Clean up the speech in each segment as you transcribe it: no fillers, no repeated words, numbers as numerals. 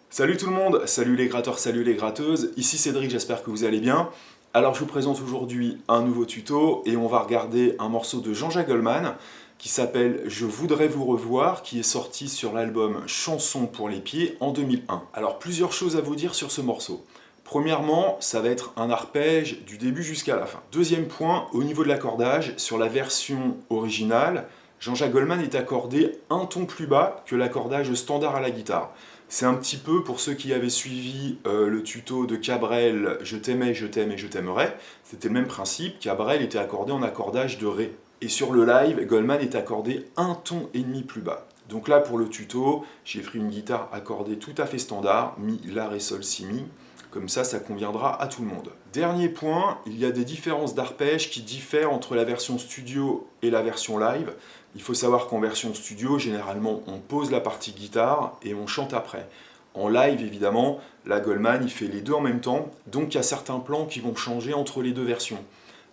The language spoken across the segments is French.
Salut tout le monde, salut les gratteurs, salut les gratteuses, ici Cédric, j'espère que vous allez bien. Alors je vous présente aujourd'hui un nouveau tuto et on va regarder un morceau de Jean-Jacques Goldman qui s'appelle « Je voudrais vous revoir » qui est sorti sur l'album « Chansons pour les pieds » en 2001. Alors plusieurs choses à vous dire sur ce morceau. Premièrement, ça va être un arpège du début jusqu'à la fin. Deuxième point, au niveau de l'accordage, sur la version originale, Jean-Jacques Goldman est accordé un ton plus bas que l'accordage standard à la guitare. C'est un petit peu, pour ceux qui avaient suivi le tuto de Cabrel, je t'aimais, je t'aime et je t'aimerais, c'était le même principe, Cabrel était accordé en accordage de Ré. Et sur le live, Goldman est accordé un ton et demi plus bas. Donc là, pour le tuto, j'ai pris une guitare accordée tout à fait standard, Mi, La, Ré, Sol, Si, Mi. Comme ça conviendra à tout le monde. Dernier point, il y a des différences d'arpège qui diffèrent entre la version studio et la version live. Il faut savoir qu'en version studio, généralement, on pose la partie guitare et on chante après. En live, évidemment, la Goldman, il fait les deux en même temps, donc il y a certains plans qui vont changer entre les deux versions.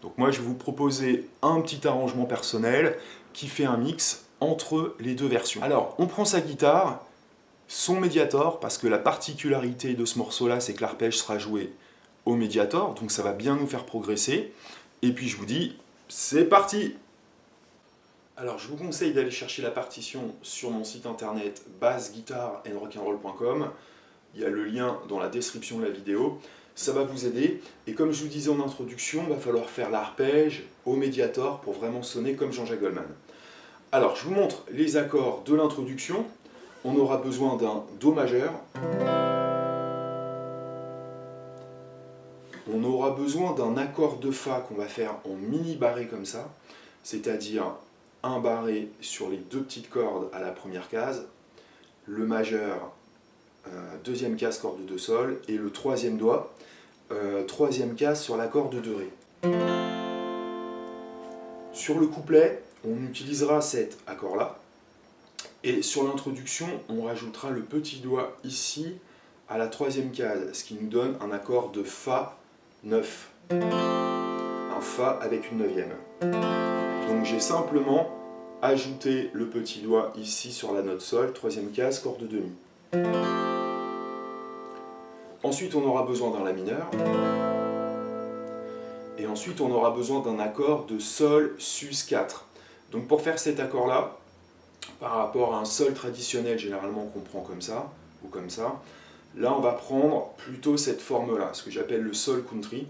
Donc moi, je vais vous proposer un petit arrangement personnel qui fait un mix entre les deux versions. Alors, on prend sa guitare, son médiator, parce que la particularité de ce morceau-là, c'est que l'arpège sera joué au médiator, donc ça va bien nous faire progresser. Et puis je vous dis, c'est parti! Alors je vous conseille d'aller chercher la partition sur mon site internet bassguitareandrockandroll.com. Il y a le lien dans la description de la vidéo. Ça va vous aider. Et comme je vous disais en introduction, il va falloir faire l'arpège au médiator pour vraiment sonner comme Jean-Jacques Goldman. Alors je vous montre les accords de l'introduction. On aura besoin d'un Do majeur. On aura besoin d'un accord de Fa qu'on va faire en mini barré comme ça, c'est-à-dire un barré sur les deux petites cordes à la première case, le majeur, deuxième case, corde de Sol, et le troisième doigt, troisième case sur la corde de Ré. Sur le couplet, on utilisera cet accord-là. Et sur l'introduction, on rajoutera le petit doigt ici à la troisième case, ce qui nous donne un accord de Fa 9. Un Fa avec une neuvième. Donc j'ai simplement ajouté le petit doigt ici sur la note Sol, troisième case, corde de Mi. Ensuite, on aura besoin d'un La mineur. Et ensuite, on aura besoin d'un accord de Sol, Sus 4. Donc pour faire cet accord-là, par rapport à un Sol traditionnel, généralement qu'on prend comme ça, ou comme ça, là on va prendre plutôt cette forme-là, ce que j'appelle le Sol country.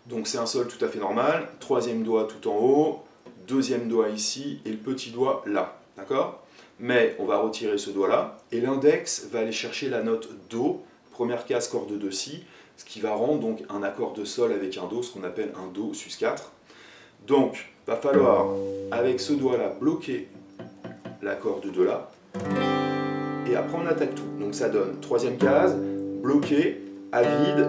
Donc c'est un Sol tout à fait normal, troisième doigt tout en haut, deuxième doigt ici, et le petit doigt là, d'accord? Mais on va retirer ce doigt-là, et l'index va aller chercher la note Do, première case, corde de Si, ce qui va rendre donc un accord de Sol avec un Do, ce qu'on appelle un Do sus 4. Donc, il va falloir, avec ce doigt-là, bloquer la corde de là, et après on attaque tout. Donc ça donne troisième case, bloqué, à vide,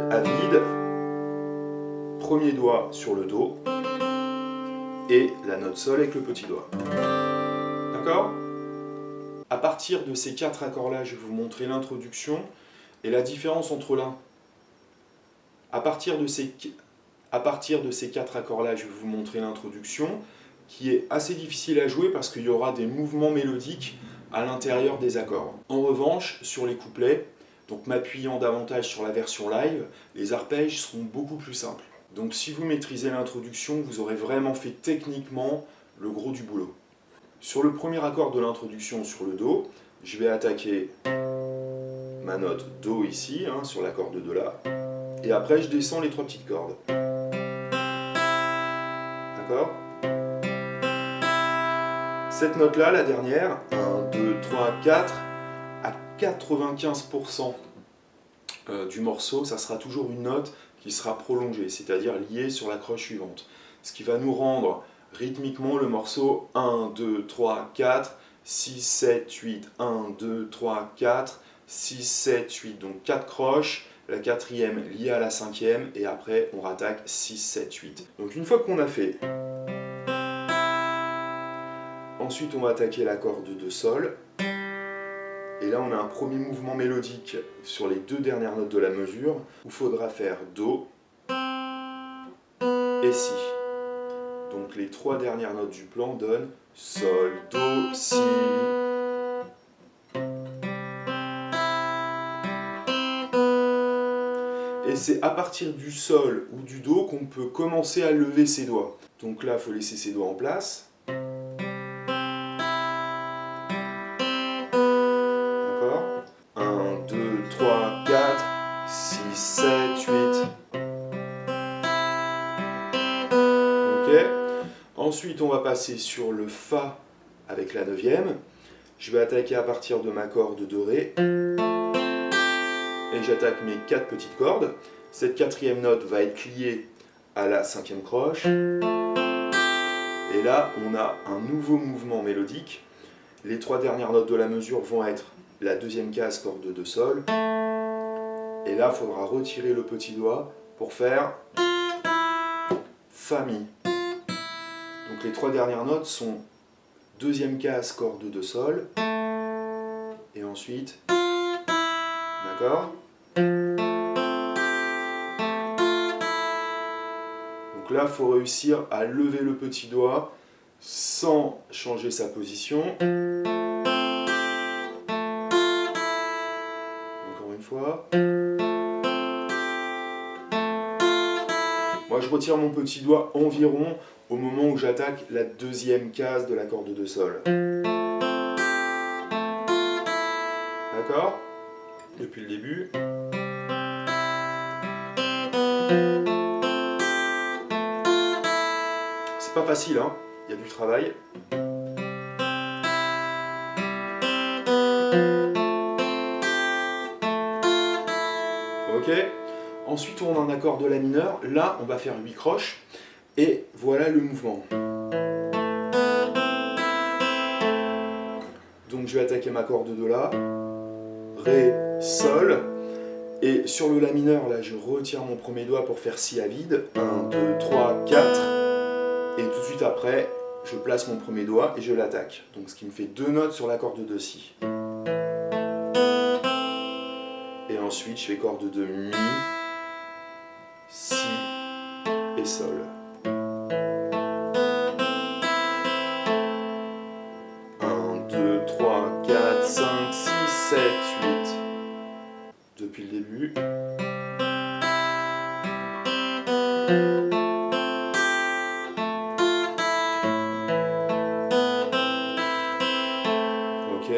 premier doigt sur le Do, et la note Sol avec le petit doigt. D'accord? À partir de ces quatre accords-là, je vais vous montrer l'introduction et la différence entre l'un À partir de ces 4 accords-là, je vais vous montrer l'introduction, qui est assez difficile à jouer parce qu'il y aura des mouvements mélodiques à l'intérieur des accords. En revanche, sur les couplets, donc m'appuyant davantage sur la version live, les arpèges seront beaucoup plus simples. Donc si vous maîtrisez l'introduction, vous aurez vraiment fait techniquement le gros du boulot. Sur le premier accord de l'introduction sur le Do, je vais attaquer ma note Do ici, hein, sur l'accord de Do là, et après je descends les 3 petites cordes. D'accord ? Cette note-là, la dernière, 1, 2, 3, 4, à 95% du morceau, ça sera toujours une note qui sera prolongée, c'est-à-dire liée sur la croche suivante. Ce qui va nous rendre rythmiquement le morceau 1, 2, 3, 4, 6, 7, 8, 1, 2, 3, 4, 6, 7, 8, donc 4 croches, la quatrième liée à la cinquième, et après on rattaque 6, 7, 8. Donc une fois qu'on a fait, ensuite on va attaquer l'accord de Do Sol, et là on a un premier mouvement mélodique sur les 2 dernières notes de la mesure, où il faudra faire Do et Si. Donc les 3 dernières notes du plan donnent Sol, Do, Si. Et c'est à partir du Sol ou du Do qu'on peut commencer à lever ses doigts. Donc là, il faut laisser ses doigts en place. D'accord ? 1, 2, 3, 4, 6, 7, 8. Ok ? Ensuite, on va passer sur le Fa avec la 9e. Je vais attaquer à partir de ma corde de Ré. Et j'attaque mes 4 petites cordes. Cette 4e note va être liée à la 5e croche. Et là, on a un nouveau mouvement mélodique. Les 3 dernières notes de la mesure vont être la 2e case, corde de Do Sol. Et là, il faudra retirer le petit doigt pour faire Fa Mi. Donc les 3 dernières notes sont 2e case, corde de Do Sol. Et ensuite, d'accord ? Donc là, il faut réussir à lever le petit doigt sans changer sa position. Encore une fois. Moi, je retire mon petit doigt environ au moment où j'attaque la 2e case de l'accord de Do Sol. D'accord ? Depuis le début. C'est pas facile, hein ? Il y a du travail. Ok. Ensuite, on a un accord de La mineur. Là, on va faire 8 croches. Et voilà le mouvement. Donc, je vais attaquer ma corde de La. Ré, Sol. Et sur le La mineur, là, je retire mon premier doigt pour faire Si à vide. 1, 2, 3, 4. Et tout de suite après, je place mon premier doigt et je l'attaque. Donc ce qui me fait 2 notes sur la corde de Si. Et ensuite, je fais corde de Mi, Si et Sol. Depuis le début. Ok.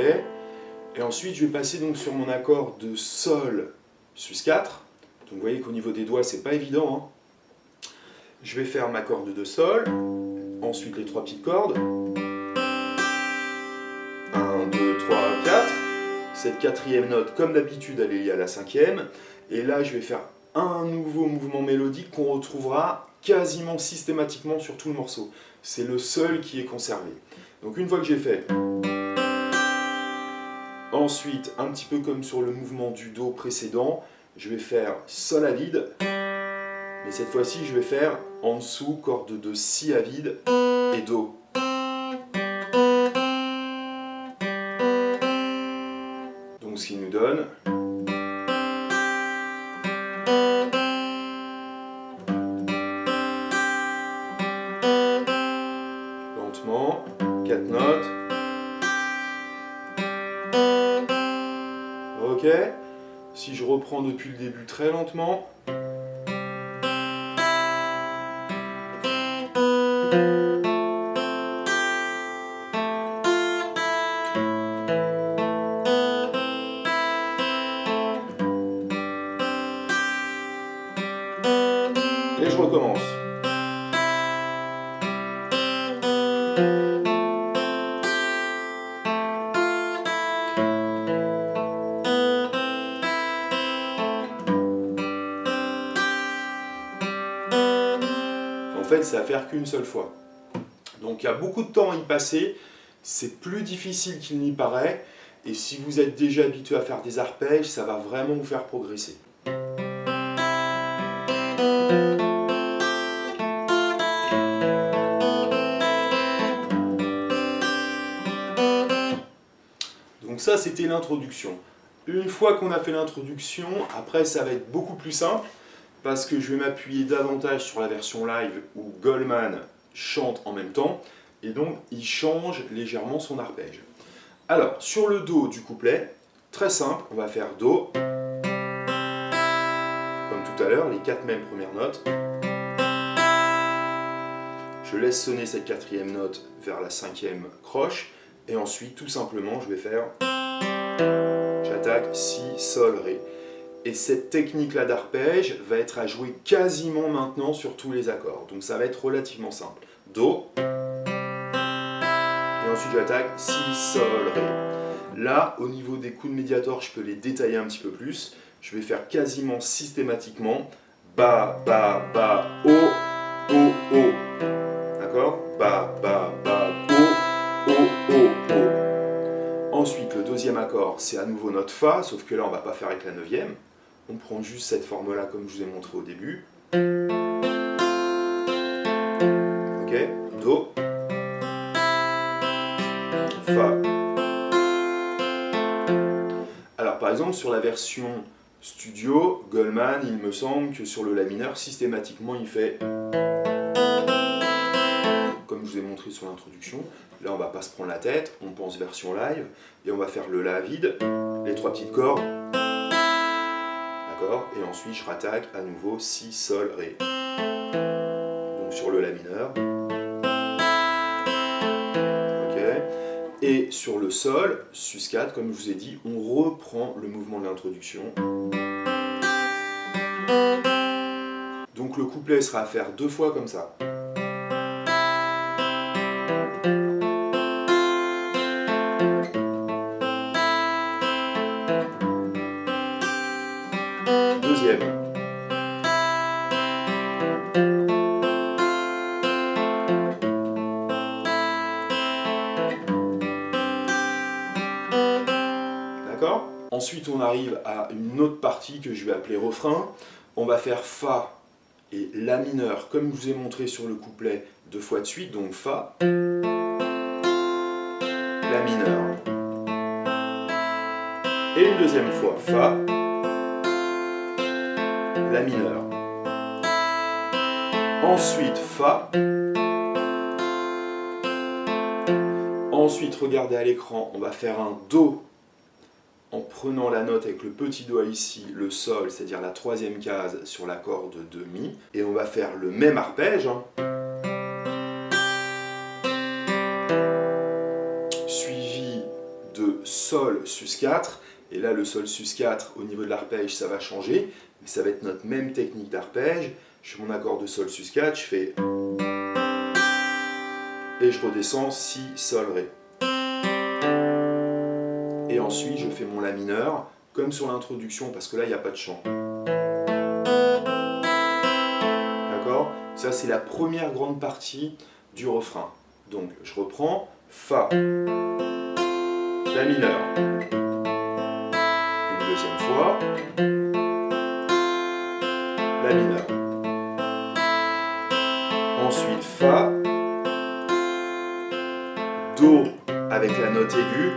Et ensuite, je vais passer donc sur mon accord de Sol sus4. Donc vous voyez qu'au niveau des doigts, c'est pas évident, hein. Je vais faire ma corde de Sol, ensuite les 3 petites cordes. 1, 2, 3, 4. Cette 4e note, comme d'habitude, elle est liée à la 5e. Et là, je vais faire un nouveau mouvement mélodique qu'on retrouvera quasiment systématiquement sur tout le morceau. C'est le seul qui est conservé. Donc une fois que j'ai fait, ensuite, un petit peu comme sur le mouvement du Do précédent, je vais faire Sol à vide. Mais cette fois-ci, je vais faire en dessous corde de Si à vide et Do. Donc ce qui nous donne ok. Si je reprends depuis le début très lentement. Et je recommence. En fait, c'est à faire qu'une seule fois. Donc il y a beaucoup de temps à y passer, c'est plus difficile qu'il n'y paraît, et si vous êtes déjà habitué à faire des arpèges, ça va vraiment vous faire progresser. Donc ça, c'était l'introduction. Une fois qu'on a fait l'introduction, après ça va être beaucoup plus simple, parce que je vais m'appuyer davantage sur la version live où Goldman chante en même temps, et donc il change légèrement son arpège. Alors, sur le Do du couplet, très simple, on va faire Do, comme tout à l'heure, les 4 mêmes premières notes. Je laisse sonner cette 4e note vers la 5e croche, et ensuite, tout simplement, je vais faire... J'attaque Si, Sol, Ré. Et cette technique-là d'arpège va être à jouer quasiment maintenant sur tous les accords. Donc ça va être relativement simple. Do. Et ensuite j'attaque Si, Sol, Ré. Là, au niveau des coups de médiator, je peux les détailler un petit peu plus. Je vais faire quasiment systématiquement Ba, Ba, Ba, O, O, O. D'accord? Ba, Ba, Ba, O, O, O, O. Ensuite, le deuxième accord, c'est à nouveau notre Fa, sauf que là, on ne va pas faire avec la 9e. On prend juste cette forme-là, comme je vous ai montré au début. Ok, Do, Fa. Alors, par exemple, sur la version studio, Goldman, il me semble que sur le La mineur, systématiquement, il fait... Comme je vous ai montré sur l'introduction. Là, on ne va pas se prendre la tête, on pense version live, et on va faire le La vide, les 3 petites cordes. D'accord? Et ensuite, je rattaque à nouveau Si, Sol, Ré. Donc sur le La mineur. Ok? Et sur le Sol, Sus4, comme je vous ai dit, on reprend le mouvement de l'introduction. Donc le couplet sera à faire 2 fois comme ça. Deuxième. D'accord? Ensuite, on arrive à une autre partie que je vais appeler refrain. On va faire Fa et La mineur, comme je vous ai montré sur le couplet, 2 fois de suite. Donc Fa, La mineur. Et une deuxième fois, Fa, La mineur. Ensuite, Fa. Ensuite, regardez à l'écran, on va faire un Do en prenant la note avec le petit doigt ici, le Sol, c'est-à-dire la 3e case sur la corde de Mi. Et on va faire le même arpège, suivi de Sol Sus4. Et là, le Sol Sus4, au niveau de l'arpège, ça va changer. Mais ça va être notre même technique d'arpège. Je fais mon accord de Sol Sus4, je fais... Et je redescends Si, Sol, Ré. Et ensuite, je fais mon La mineur, comme sur l'introduction, parce que là, il n'y a pas de chant. D'accord? Ça, c'est la première grande partie du refrain. Donc, je reprends Fa, La mineur. Une deuxième fois. La mineur. Ensuite, Fa, Do avec la note aiguë,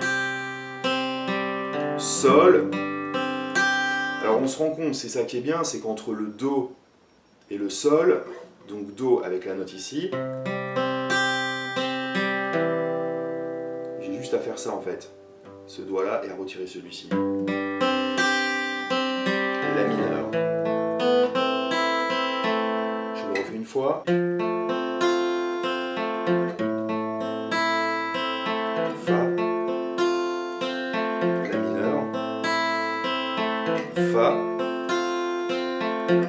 Sol. Alors on se rend compte, c'est ça qui est bien, c'est qu'entre le Do et le Sol, donc Do avec la note ici, j'ai juste à faire ça en fait, ce doigt là et à retirer celui-ci. et la mineur. Je le refais une fois. Fa, la mineur, Fa,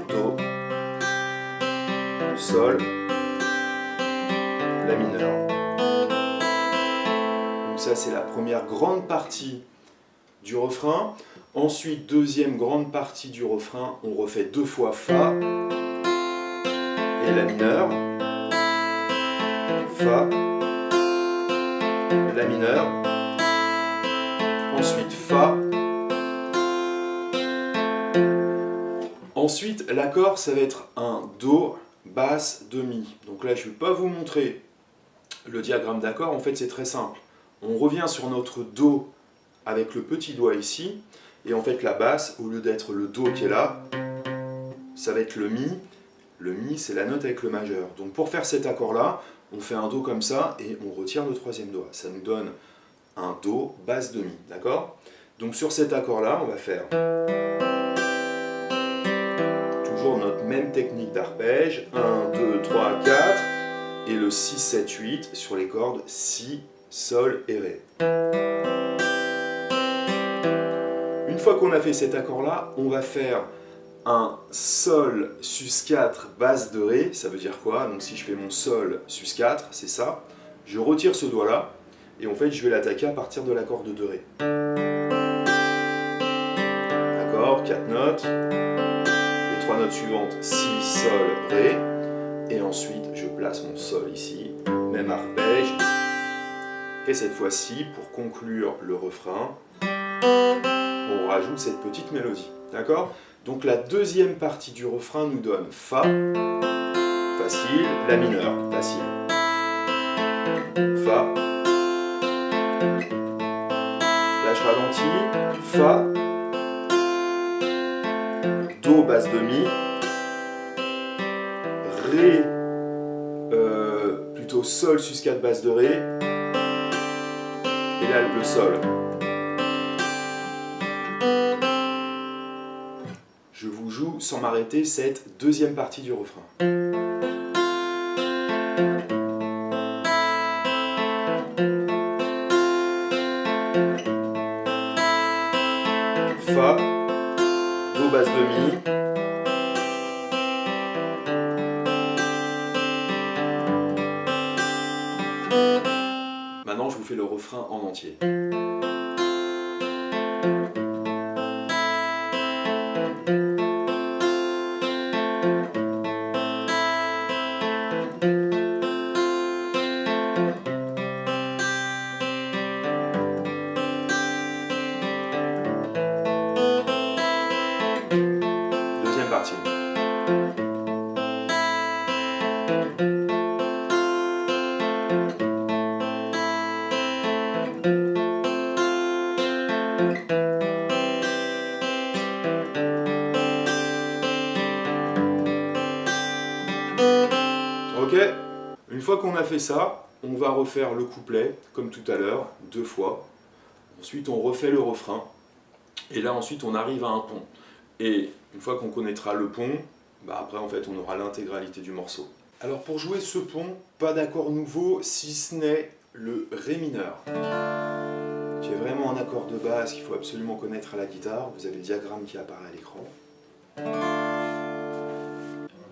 Do, Sol, la mineur. Donc ça c'est la première grande partie du refrain. Ensuite, deuxième grande partie du refrain, on refait 2 fois Fa et la mineur, Fa, la mineur, ensuite Fa. Ensuite, l'accord, ça va être un Do, basse, demi. Donc là, je ne vais pas vous montrer le diagramme d'accord, en fait c'est très simple. On revient sur notre Do avec le petit doigt ici, et en fait la basse, au lieu d'être le Do qui est là, ça va être le Mi. Le Mi, c'est la note avec le majeur. Donc pour faire cet accord-là, on fait un Do comme ça, et on retire le troisième doigt. Ça nous donne un Do, basse, demi, d'accord? Donc sur cet accord-là, on va faire toujours notre même technique d'arpège, 1, 2, 3, 4, et le 6, 7, 8 sur les cordes Si, Sol et Ré. Une fois qu'on a fait cet accord-là, on va faire un Sol sus 4 basse de Ré. Ça veut dire quoi? Donc si je fais mon Sol sus 4, c'est ça. Je retire ce doigt-là, et en fait je vais l'attaquer à partir de l'accord de Ré. D'accord, 4 notes. Les 3 notes suivantes, Si, Sol, Ré. Et ensuite je place mon Sol ici, même arpège. Et cette fois-ci, pour conclure le refrain, on rajoute cette petite mélodie. D'accord? Donc la deuxième partie du refrain nous donne Fa, facile, la mineur, facile. Fa. Là je ralentis. Fa. Do, basse demi. Ré, plutôt Sol sus 4 basse de Ré. Et là le Sol. Je vous joue sans m'arrêter cette deuxième partie du refrain. Fa, Do basse demi. Maintenant je vous fais le refrain en entier. Deuxième partie. Ok, une fois qu'on a fait ça, on va refaire le couplet, comme tout à l'heure, 2 fois. Ensuite, on refait le refrain. Et là, ensuite, on arrive à un pont. Et une fois qu'on connaîtra le pont, bah après, en fait, on aura l'intégralité du morceau. Alors, pour jouer ce pont, pas d'accord nouveau, si ce n'est le Ré mineur, qui est vraiment un accord de base qu'il faut absolument connaître à la guitare. Vous avez le diagramme qui apparaît à l'écran.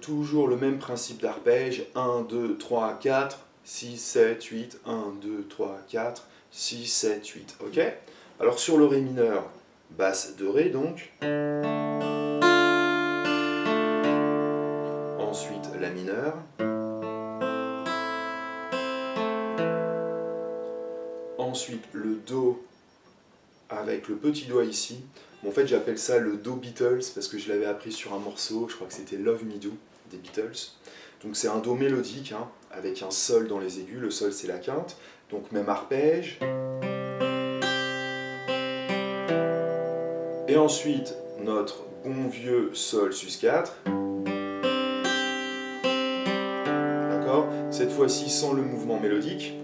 Toujours le même principe d'arpège, 1, 2, 3, 4, 6, 7, 8, 1, 2, 3, 4, 6, 7, 8, ok? Alors sur le Ré mineur, basse de Ré donc. Ensuite la mineure. Ensuite le Do avec le petit doigt ici. Bon, en fait j'appelle ça le Do Beatles parce que je l'avais appris sur un morceau, je crois que c'était Love Me Do des Beatles. Donc c'est un Do mélodique hein, avec un Sol dans les aigus, le Sol c'est la quinte, donc même arpège. Et ensuite notre bon vieux Sol sus 4. D'accord? Cette fois-ci sans le mouvement mélodique.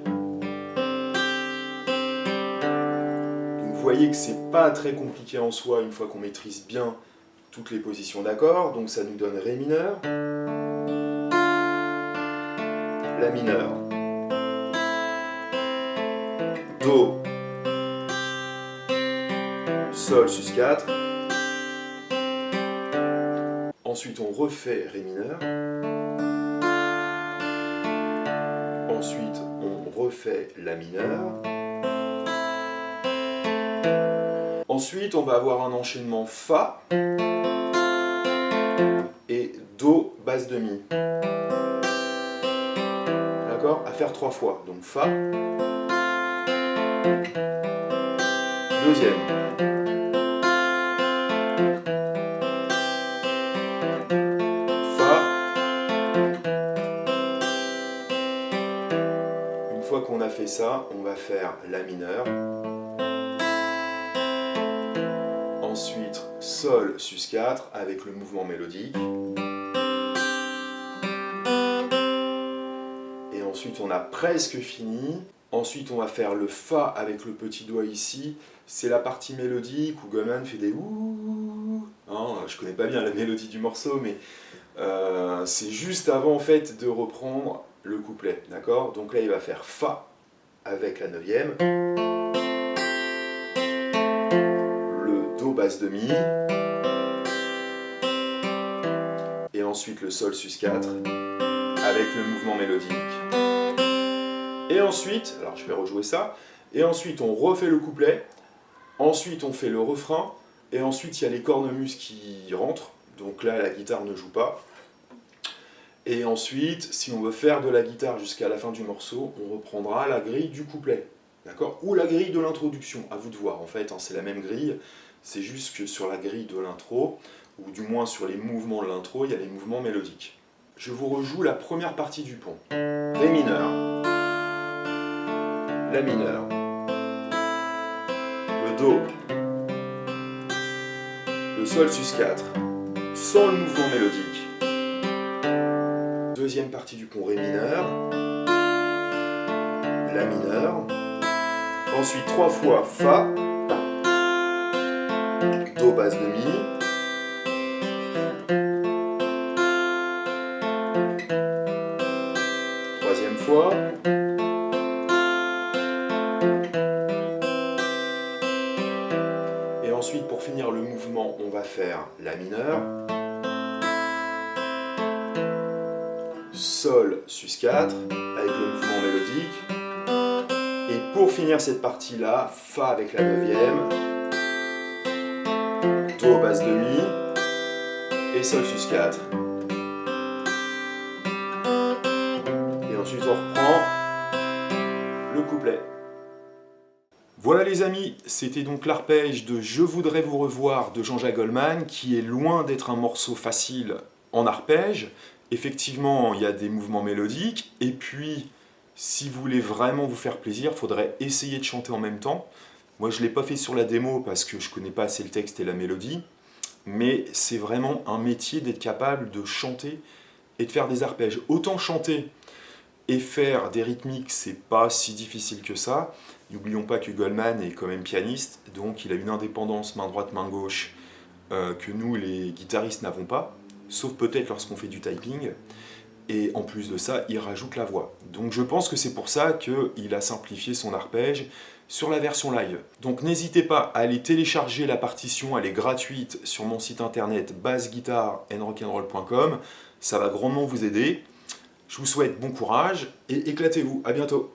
Vous voyez que c'est pas très compliqué en soi une fois qu'on maîtrise bien toutes les positions d'accords, donc ça nous donne Ré mineur, La mineur, Do, Sol sus 4, ensuite on refait Ré mineur, ensuite on refait La mineur, ensuite on va avoir un enchaînement Fa et Do basse demi. D'accord? À faire 3 fois. Donc Fa, deuxième, Fa. Une fois qu'on a fait ça, on va faire La mineur. Ensuite, Sol sus 4 avec le mouvement mélodique. Et ensuite, on a presque fini. Ensuite, on va faire le Fa avec le petit doigt ici. C'est la partie mélodique où Goldman fait des ouh. Hein, je connais pas bien la mélodie du morceau, mais c'est juste avant en fait de reprendre le couplet. D'accord? Donc là, il va faire Fa avec la 9e. Do basse demi, et ensuite le Sol sus 4 avec le mouvement mélodique. Et ensuite, alors je vais rejouer ça, et ensuite on refait le couplet, ensuite on fait le refrain, et ensuite il y a les cornemuses qui rentrent, donc là la guitare ne joue pas. Et ensuite, si on veut faire de la guitare jusqu'à la fin du morceau, on reprendra la grille du couplet, d'accord? Ou la grille de l'introduction, à vous de voir en fait, hein, c'est la même grille. C'est juste que sur la grille de l'intro, ou du moins sur les mouvements de l'intro, il y a les mouvements mélodiques. Je vous rejoue la première partie du pont. Ré mineur, La mineur, le Do, le Sol sus 4, sans le mouvement mélodique. Deuxième partie du pont, Ré mineur, La mineur, ensuite 3 fois Fa, Do basse demi, troisième fois, et ensuite pour finir le mouvement on va faire La mineur, Sol sus 4 avec le mouvement mélodique, et pour finir cette partie là, Fa avec la 9e, Do basse demi et Sol sus 4. Et ensuite on reprend le couplet. Voilà les amis, c'était donc l'arpège de Je voudrais vous revoir de Jean-Jacques Goldman, qui est loin d'être un morceau facile en arpège. Effectivement, il y a des mouvements mélodiques, et puis si vous voulez vraiment vous faire plaisir, il faudrait essayer de chanter en même temps. Moi, je ne l'ai pas fait sur la démo parce que je ne connais pas assez le texte et la mélodie, mais c'est vraiment un métier d'être capable de chanter et de faire des arpèges. Autant chanter et faire des rythmiques, c'est pas si difficile que ça. N'oublions pas que Goldman est quand même pianiste, donc il a une indépendance main droite, main gauche que nous, les guitaristes, n'avons pas, sauf peut-être lorsqu'on fait du typing. Et en plus de ça, il rajoute la voix. Donc je pense que c'est pour ça qu'il a simplifié son arpège sur la version live. Donc n'hésitez pas à aller télécharger la partition, elle est gratuite sur mon site internet bassguitareandrock'n'roll.com. Ça va grandement vous aider. Je vous souhaite bon courage et éclatez-vous. À bientôt.